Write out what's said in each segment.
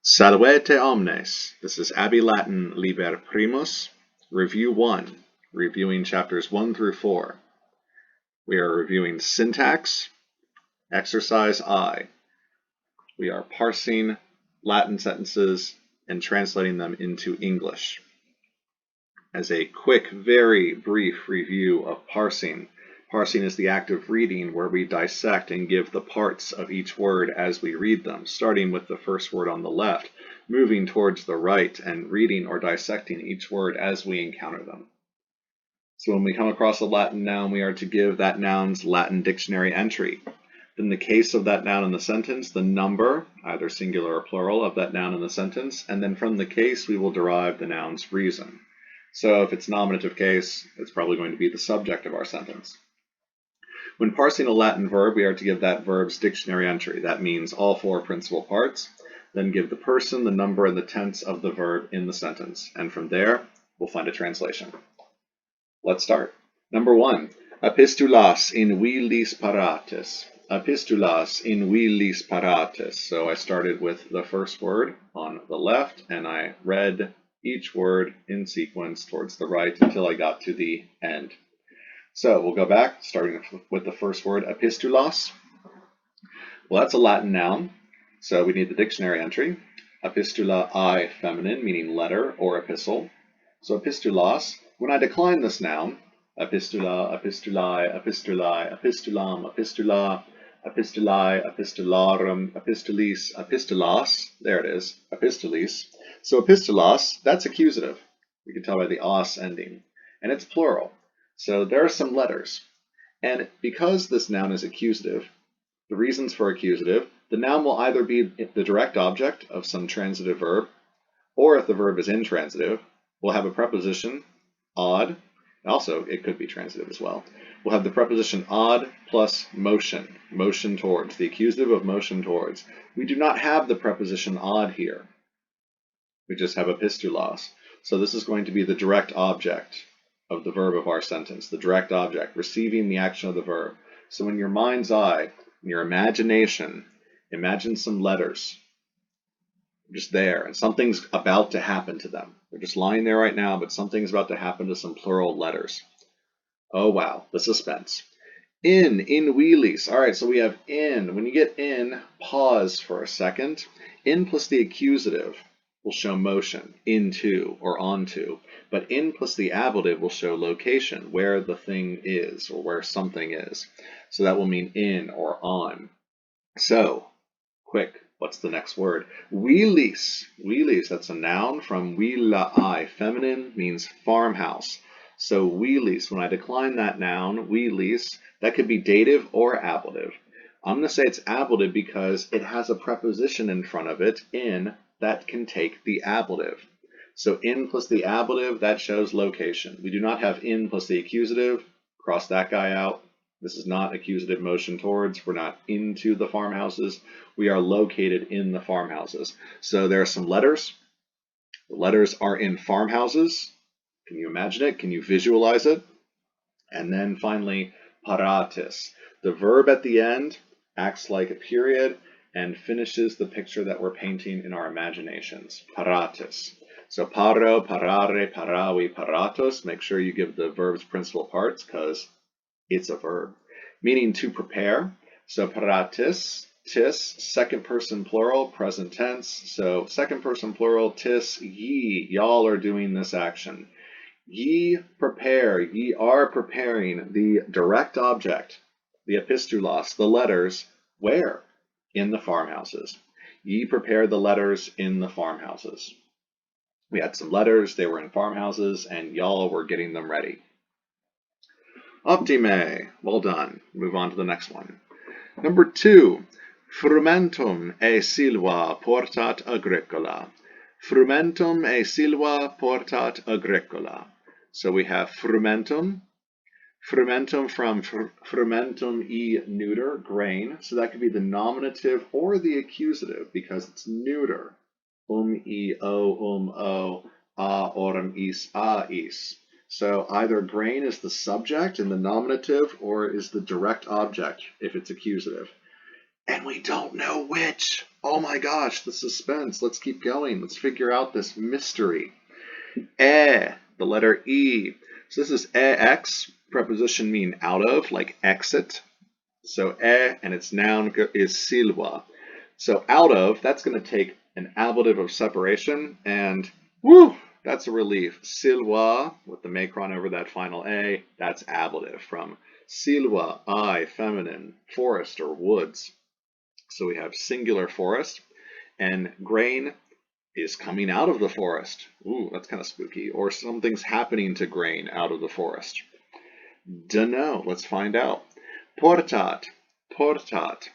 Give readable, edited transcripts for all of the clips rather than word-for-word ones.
Salvete omnes. This is Abbey Latin Liber Primus, Review 1, reviewing chapters 1 through 4. We are reviewing syntax, exercise I. We are parsing Latin sentences and translating them into English. As a quick, very brief review of parsing, parsing is the act of reading where we dissect and give the parts of each word as we read them, starting with the first word on the left, moving towards the right, and reading or dissecting each word as we encounter them. So when we come across a Latin noun, we are to give that noun's Latin dictionary entry. In the case of that noun in the sentence, the number, either singular or plural, of that noun in the sentence, and then from the case we will derive the noun's reason. So if it's nominative case, it's probably going to be the subject of our sentence. When parsing a Latin verb, we are to give that verb's dictionary entry. That means all four principal parts. Then give the person, the number, and the tense of the verb in the sentence. And from there, we'll find a translation. Let's start. Number 1, epistulas in viis paratis. Epistulas in viis paratis. So I started with the first word on the left, and I read each word in sequence towards the right until I got to the end. So we'll go back, starting with the first word, epistulas. Well, that's a Latin noun, so we need the dictionary entry. Epistula I, feminine, meaning letter or epistle. So epistulas, when I decline this noun, epistula, epistulae, epistulae, epistulam, epistula, epistulae, epistularum, epistulis, epistulas, there it is, epistulis. So epistulas, that's accusative. You can tell by the os ending, and it's plural. So there are some letters, and because this noun is accusative, the reasons for accusative, the noun will either be the direct object of some transitive verb, or if the verb is intransitive, we'll have a preposition, odd, also it could be transitive as well. We'll have the preposition odd plus motion, motion towards, the accusative of motion towards. We do not have the preposition odd here. We just have epistulas. So this is going to be the direct object of the verb of our sentence, the direct object, receiving the action of the verb. So in your mind's eye, in your imagination, imagine some letters just there, and something's about to happen to them. They're just lying there right now, but something's about to happen to some plural letters. Oh wow, the suspense. In viis. All right, so we have in. When you get in, pause for a second. In plus the accusative will show motion, into or onto, but in plus the ablative will show location, where the thing is or where something is. So that will mean in or on. So, quick, what's the next word? Viis. Viis, that's a noun from villae, feminine, means farmhouse. So viis, when I decline that noun, viis, that could be dative or ablative. I'm going to say it's ablative because it has a preposition in front of it, in, that can take the ablative. So in plus the ablative, that shows location. We do not have in plus the accusative. Cross that guy out. This is not accusative motion towards. We're not into the farmhouses. We are located in the farmhouses. So there are some letters. The letters are in farmhouses. Can you imagine it? Can you visualize it? And then finally, paratis. The verb at the end acts like a period and finishes the picture that we're painting in our imaginations. Paratis. So paro, parare, paravi, paratos. Make sure you give the verb's principal parts because it's a verb. Meaning to prepare. So paratis, tis, second person plural, present tense. So second person plural, tis, ye, y'all are doing this action. Ye prepare, ye are preparing the direct object, the epistulas, the letters, where? In the farmhouses. Ye prepare the letters in the farmhouses. We had some letters, they were in farmhouses, and y'all were getting them ready. Optime, well done. Move on to the next one. Number 2, Frumentum e silvā portat agricola. Frumentum e silvā portat agricola. So we have frumentum. Frumentum from frumentum e neuter, grain. So that could be the nominative or the accusative because it's neuter. E, o, a, orum, is, a, is. So either grain is the subject in the nominative or is the direct object if it's accusative. and we don't know which. Oh my gosh, the suspense. Let's keep going. Let's figure out this mystery. The letter E. So this is ex, preposition mean out of, like exit. So and its noun is silvā. So out of, that's going to take an ablative of separation, and woo, that's a relief. Silvā, with the macron over that final A, that's ablative from silvā, I, feminine, forest or woods. So we have singular forest, and grain is coming out of the forest. Ooh, that's kind of spooky. Or something's happening to grain out of the forest. Dunno, let's find out. Portat, portat,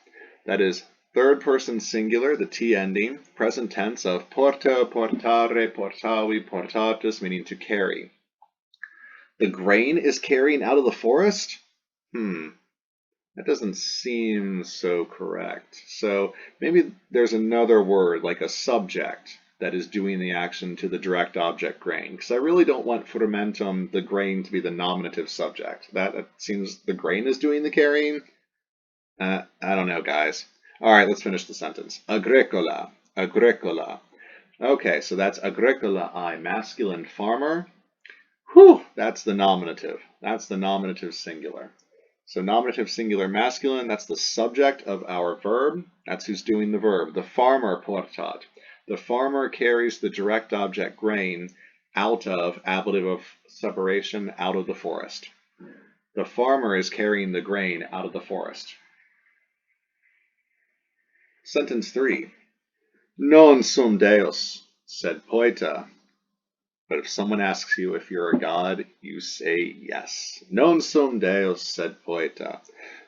that is third person singular, the T ending, present tense of porta, portare, portavi, portatus, meaning to carry. The grain is carrying out of the forest? That doesn't seem so correct. So maybe there's another word, like a subject, that is doing the action to the direct object grain. Because I really don't want Frumentum, the grain, to be the nominative subject. That seems the grain is doing the carrying. I don't know, guys. All right, let's finish the sentence. Agricola, agricola. Okay, so that's agricola, I, masculine farmer. Whew, that's the nominative. That's the nominative singular. So nominative singular masculine, that's the subject of our verb. That's who's doing the verb. The farmer portat. The farmer carries the direct object grain out of, ablative of separation, out of the forest. The farmer is carrying the grain out of the forest. Sentence 3. Non sum Deus, said poeta. But if someone asks you if you're a god, you say yes. Non sum Deus, said poeta.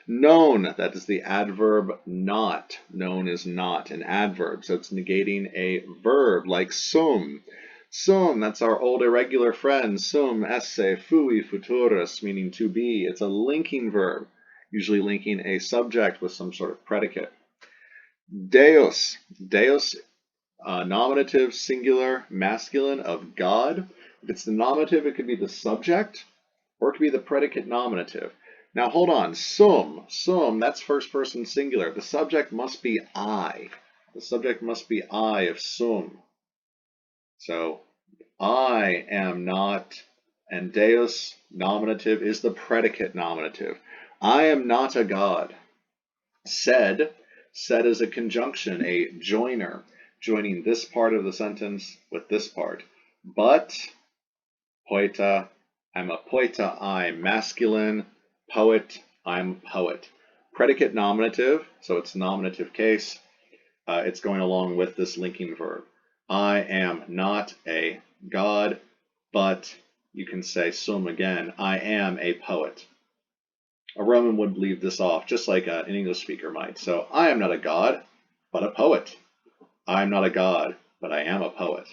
Non, that is the adverb not. Non is not an adverb, so it's negating a verb like sum. Sum, that's our old irregular friend. Sum esse fui futurus, meaning to be. It's a linking verb, usually linking a subject with some sort of predicate. Deus, Deus, nominative, singular, masculine of God. If it's the nominative, it could be the subject, or it could be the predicate nominative. Now hold on, sum, that's first person singular. The subject must be I. The subject must be I of sum. So I am not, and Deus, nominative, is the predicate nominative. I am not a god. Said is a conjunction, a joiner, joining this part of the sentence with this part. But, poeta, I'm a poeta, I'm masculine. Poet, I'm a poet. Predicate nominative, so it's nominative case. It's going along with this linking verb. I am not a god, but you can say sum again. I am a poet. A Roman would leave this off, just like an English speaker might. So, I am not a god, but a poet. I am not a god, but I am a poet.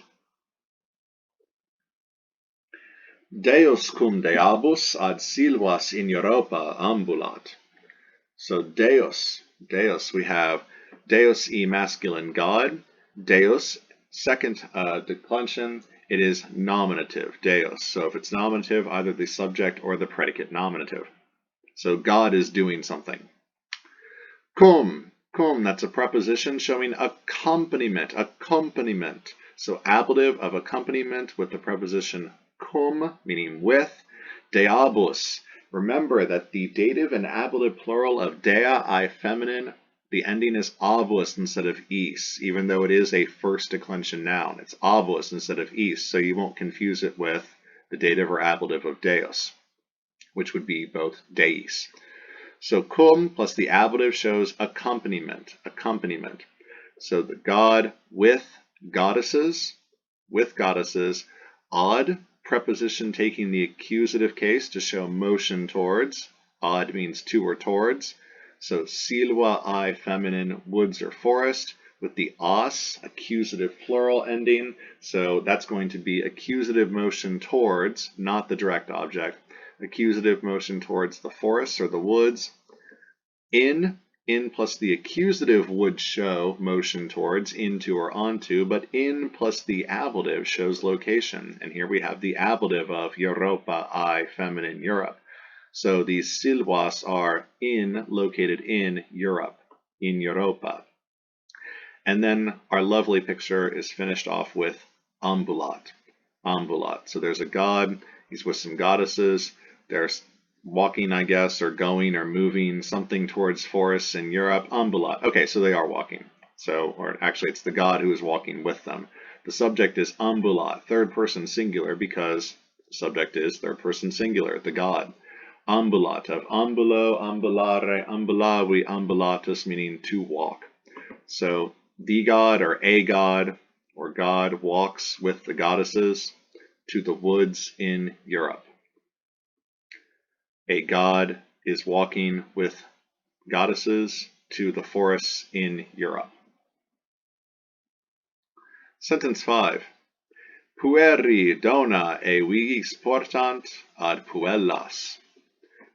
Deus cum deabus ad silvas in Europā ambulat. So Deus, we have Deus e masculine God. Deus, second declension, it is nominative, Deus. So if it's nominative, either the subject or the predicate nominative. So God is doing something. Cum, that's a preposition showing accompaniment. So ablative of accompaniment with the preposition cum, meaning with. Deabus. Remember that the dative and ablative plural of dea, I, feminine, the ending is avus instead of is, even though it is a first declension noun. It's avus instead of is, so you won't confuse it with the dative or ablative of deus, which would be both deis. So cum plus the ablative shows accompaniment. So the god with goddesses, odd, preposition taking the accusative case to show motion towards. Odd means to or towards. So silvā, I, feminine, woods or forest, with the os, accusative plural ending. So that's going to be accusative motion towards, not the direct object. Accusative motion towards the forests or the woods. In plus the accusative would show motion towards, into or onto, but in plus the ablative shows location. And here we have the ablative of Europā, I, feminine, Europe. So these silvas are located in Europe. in Europä. And then our lovely picture is finished off with ambulat. Ambulat. So there's a god, he's with some goddesses, they're walking, I guess, or going or moving something towards forests in Europe. Ambulat. Okay, so they are walking. So, or actually it's the god who is walking with them. The subject is ambulat, third person singular, because the subject is third person singular, the god. Ambulat, of ambulo, ambulare, ambulavi, ambulatus, meaning to walk. So the god or god walks with the goddesses to the woods in Europe. A god is walking with goddesses to the forests in Europe. Sentence 5. Pueri, dona, viis portant ad puellas.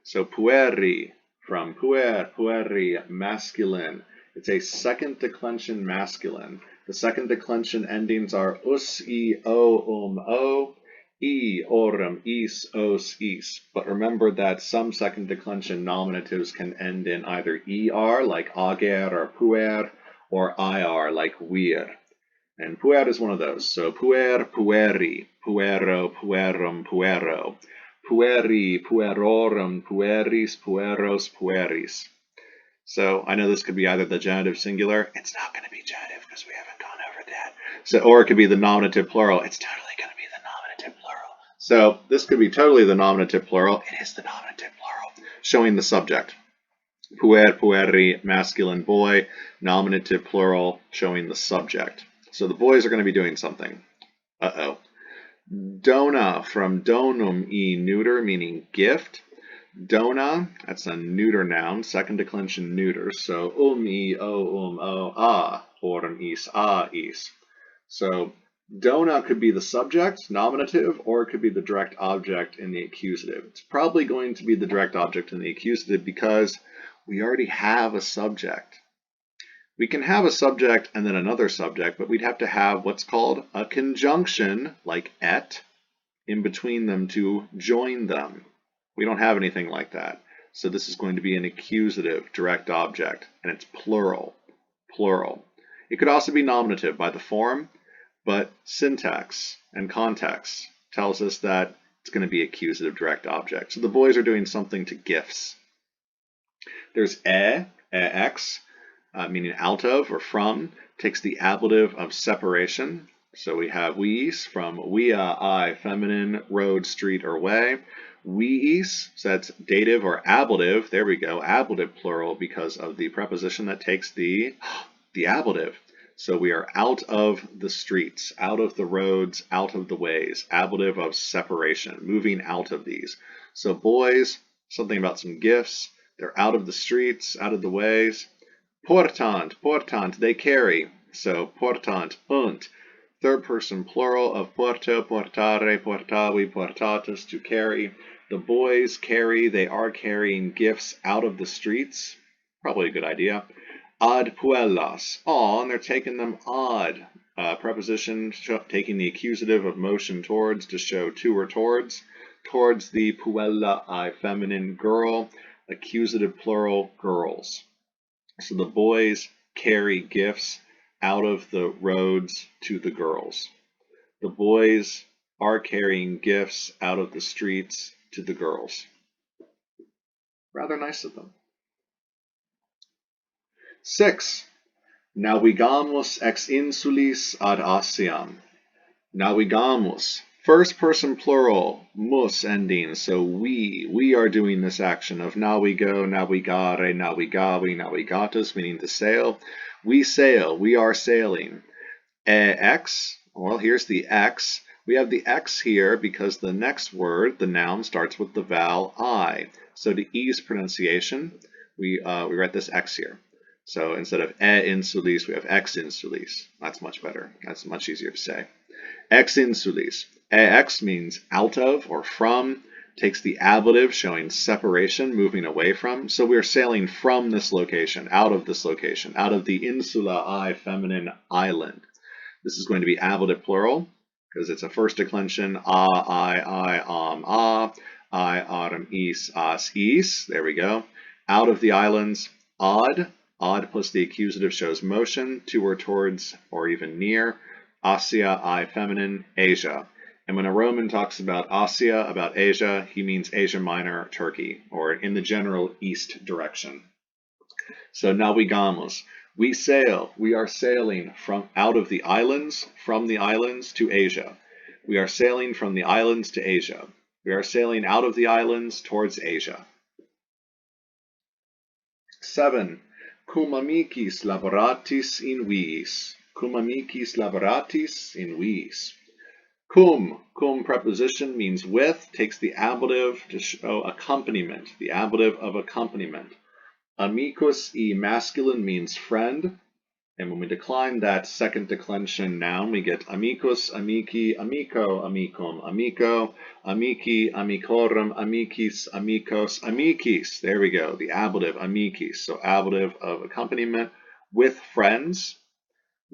So pueri, from pueri, masculine. It's a second declension masculine. The second declension endings are us, I, o, I, orum, is, os, is. But remember that some second declension nominatives can end in either er, like ager or puer, or ir, like wir. And puer is one of those. So puer, pueri, puero, puerum, puero. Pueri, puerorum, pueris, pueros, pueris. So I know this could be either the genitive singular. It's not going to be genitive because we haven't gone over that. So, or it could be the nominative plural. It's totally going to be the nominative plural. So this could be totally the nominative plural. It is the nominative plural, showing the subject. Puer, pueri, masculine boy, nominative plural, showing the subject. So the boys are going to be doing something. Uh-oh. Dona, from donum, I, neuter, meaning gift. Dona, that's a neuter noun, second declension neuter. So I, o, a, orum, is, a, is. So dona could be the subject, nominative, or it could be the direct object in the accusative. It's probably going to be the direct object in the accusative because we already have a subject. We can have a subject and then another subject, but we'd have to have what's called a conjunction, like et, in between them to join them. We don't have anything like that. So this is going to be an accusative direct object, and it's plural. Plural. It could also be nominative by the form, but syntax and context tells us that it's going to be accusative direct object. So the boys are doing something to gifts. There's ex, meaning out of or from, takes the ablative of separation. So we have viis, from via, I, feminine, road, street, or way. Viis, so that's dative or ablative. There we go, ablative plural because of the preposition that takes the ablative. So we are out of the streets, out of the roads, out of the ways. Ablative of separation, moving out of these. So boys, something about some gifts. They're out of the streets, out of the ways. Portant, portant, they carry. So portant, und. Third person plural of porto, portare, portavi, portatus, to carry. The boys carry, they are carrying gifts out of the streets. Probably a good idea. Ad puellas, and they're taking them ad. Preposition taking the accusative of motion towards to show to or towards. Towards the puella, I, feminine, girl. Accusative plural, girls. So the boys carry gifts out of the roads to the girls. The boys are carrying gifts out of the streets to the girls. Rather nice of them. 6. Navigamus ex insulis ad Asiam. Navigamus. First person plural, mus ending, so we are doing this action of navigo, navigare, navigavi, navigatus, meaning to sail. We sail, we are sailing. Ex, well, here's the X. We have the X here because the next word, the noun, starts with the vowel I. So to ease pronunciation, we write this X here. So instead of insulis, we have ex insulis. That's much better. That's much easier to say. Ex insulis. Ex means out of or from, takes the ablative showing separation, moving away from. So we're sailing from this location, out of this location, out of the insula, I, feminine, island. This is going to be ablative plural because it's a first declension, I, I, aurum, is, as, is. There we go. Out of the islands, ad, Ad plus the accusative shows motion, to or towards or even near. Asia, I, feminine, Asia. And when a Roman talks about Asia, about Asia, he means Asia Minor, Turkey, or in the general east direction. So Navigamus, we sail, we are sailing from out of the islands, from the islands to Asia. We are sailing from the islands to Asia. We are sailing out of the islands towards Asia. 7. Cum amicis laboratis in viis. Cum amicis laboratis in viis. Cum preposition means with, takes the ablative to show accompaniment, the ablative of accompaniment. Amicus e masculine means friend, and when we decline that second declension noun, we get amicus, amici, amico, amicum, amico, amici, amicorum, amicis, amicos, amicis. There we go, the ablative, amicis. So ablative of accompaniment with friends.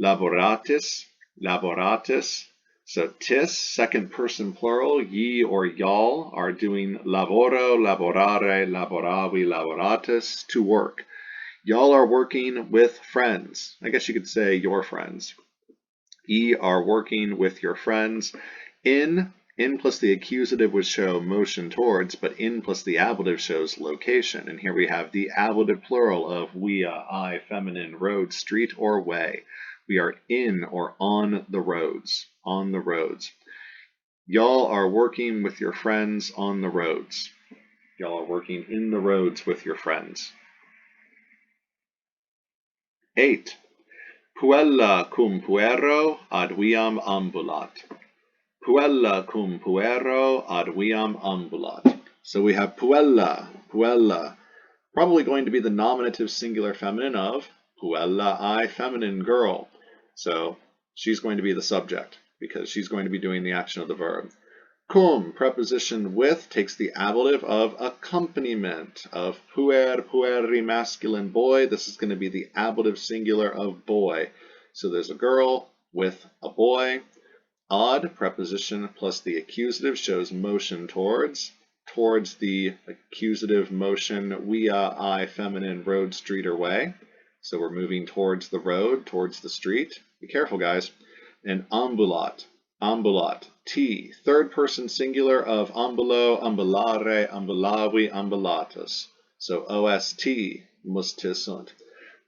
Laboratis, laboratis. So tis, second person plural, ye or y'all are doing laboro, laborare, laboravi, laboratis, to work. Y'all are working with friends. I guess you could say your friends. Ye are working with your friends. In plus the accusative would show motion towards, but in plus the ablative shows location. And here we have the ablative plural of via, I, feminine, road, street, or way. We are in or on the roads, on the roads. Y'all are working with your friends on the roads. Y'all are working in the roads with your friends. 8. Puella cum puero ad viam ambulat. Puella cum puero ad viam ambulat. So we have puella, puella, probably going to be the nominative singular feminine of puella, I, feminine, girl. So she's going to be the subject because she's going to be doing the action of the verb. Cum, preposition with, takes the ablative of accompaniment of puer, pueri, masculine, boy. This is going to be the ablative singular of boy. So there's a girl with a boy. Ad, preposition plus the accusative shows motion towards the accusative motion via, I, feminine, road, street, or way. So we're moving towards the road, towards the street. Be careful, guys. And ambulat, ambulat, T, third person singular of ambulo, ambulare, ambulavi, ambulatus. So OST, mustisunt.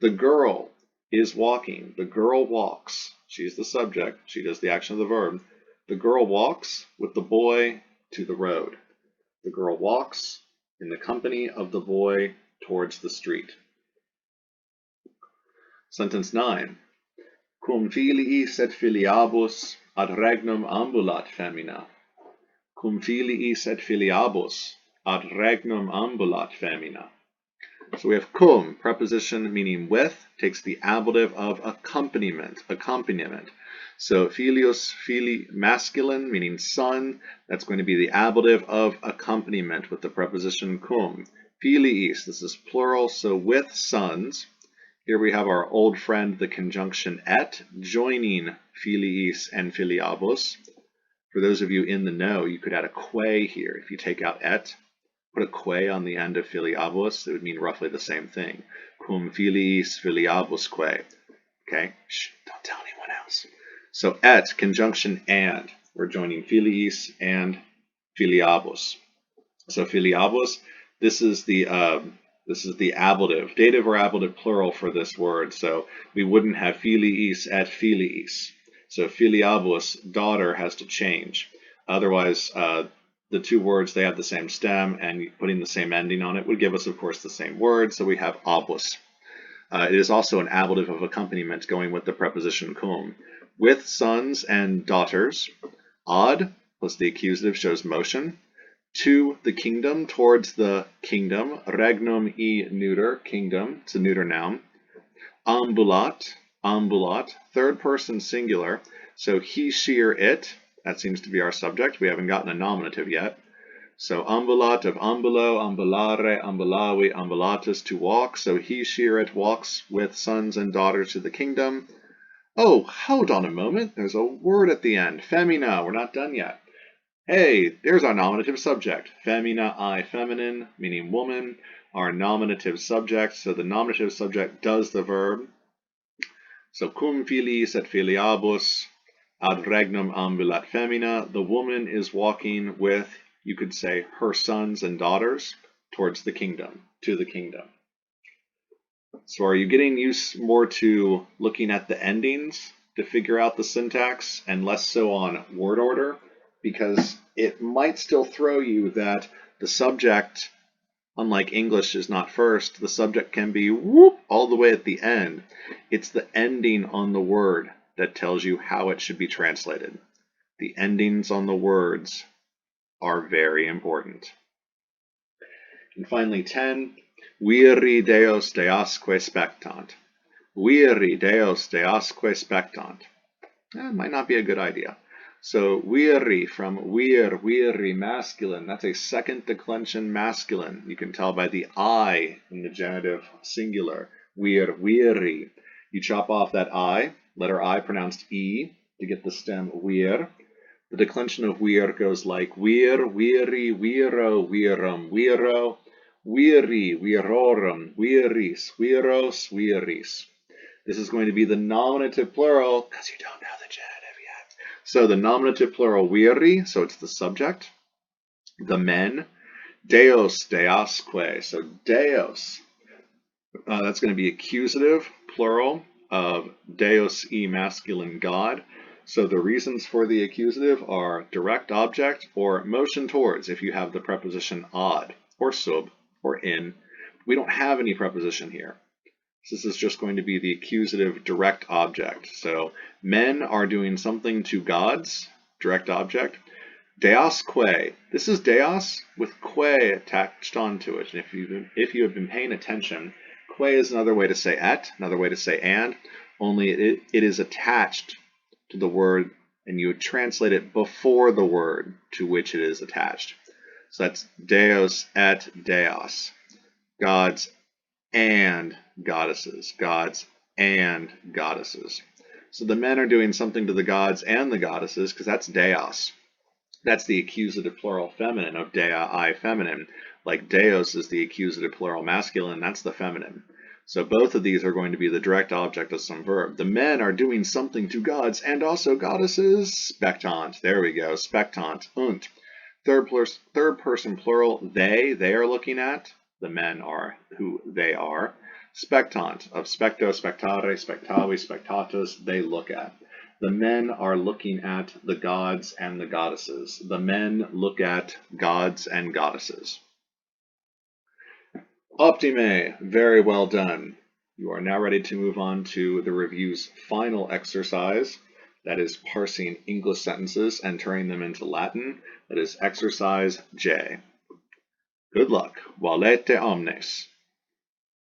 The girl is walking. The girl walks. She's the subject. She does the action of the verb. The girl walks with the boy to the road. The girl walks in the company of the boy towards the street. Sentence 9. Cum filiis et filiabus ad regnum ambulat femina. Cum filiis et filiabus ad regnum ambulat femina. So we have cum, preposition meaning with, takes the ablative of accompaniment, accompaniment. So filius, fili, masculine, meaning son, that's going to be the ablative of accompaniment with the preposition cum. Filiis, this is plural, so with sons. Here we have our old friend, the conjunction et, joining filiis and filiabus. For those of you in the know, you could add a que here. If you take out et, put a que on the end of filiabus, it would mean roughly the same thing. Cum filiis filiabusque. Okay? Shh, don't tell anyone else. So et, conjunction and. We're joining filiis and filiabus. So filiabus, this is the ablative, dative or ablative plural for this word. So we wouldn't have filiis et filiis. So filiabus, daughter, has to change. Otherwise, the two words, they have the same stem, and putting the same ending on it would give us, of course, the same word. So we have abus. It is also an ablative of accompaniment going with the preposition cum. With sons and daughters, ad plus the accusative shows motion. To the kingdom, towards the kingdom. Regnum e neuter, kingdom, it's a neuter noun. Ambulat, ambulat, third person singular. So he, she, or it, that seems to be our subject. We haven't gotten a nominative yet. So ambulat of ambulo, ambulare, ambulavi, ambulatus, to walk. So he, she, or it walks with sons and daughters to the kingdom. Oh, hold on a moment. There's a word at the end. Femina, we're not done yet. Hey, there's our nominative subject. Femina, I, feminine, meaning woman. are nominative subjects. So the nominative subject does the verb. So cum filiis et filiabus ad regnum ambulat femina. The woman is walking with, you could say, her sons and daughters towards the kingdom, to the kingdom. So are you getting used more to looking at the endings to figure out the syntax and less so on word order? Because it might still throw you that the subject, unlike English, is not first. The subject can be whoop all the way at the end. It's the ending on the word that tells you how it should be translated. The endings on the words are very important. And finally, 10. Viri Deus deasque spectant. Viri Deus deasque spectant. Might not be a good idea. So viri from viri masculine. That's a second declension masculine. You can tell by the I in the genitive singular. Viri. You chop off that I, letter I pronounced E, to get the stem vir. The declension of vir goes like vir, viri, viro, virum, viro. Viri, virorum, viris, viros, viris. This is going to be the nominative plural because you don't know the genitive yet. So the nominative plural viri, so it's the subject. The men, Deus deasque. So Deus, that's going to be accusative plural of Deus e masculine God. So the reasons for the accusative are direct object or motion towards if you have the preposition ad or sub or in. We don't have any preposition here. This is just going to be the accusative direct object. So men are doing something to gods, direct object. Deasque. This is deos with que attached onto it. And if you have been paying attention, que is another way to say et, another way to say and, only it is attached to the word and you would translate it before the word to which it is attached. So that's Deus et Deos, gods and goddesses, gods and goddesses. So the men are doing something to the gods and the goddesses because that's Deos. That's the accusative plural feminine of dea, I feminine. Like Deus is the accusative plural masculine, that's the feminine. So both of these are going to be the direct object of some verb. The men are doing something to gods and also goddesses. Spectant. There we go. Spectant. Und. Third person plural. They are looking at. The men are who they are. Spectant. Of specto, spectare, spectavi, spectatus. They look at. The men are looking at the gods and the goddesses. The men look at gods and goddesses. Optime, very well done. You are now ready to move on to the review's final exercise. That is parsing English sentences and turning them into Latin. That is exercise J. Good luck. Valete omnes.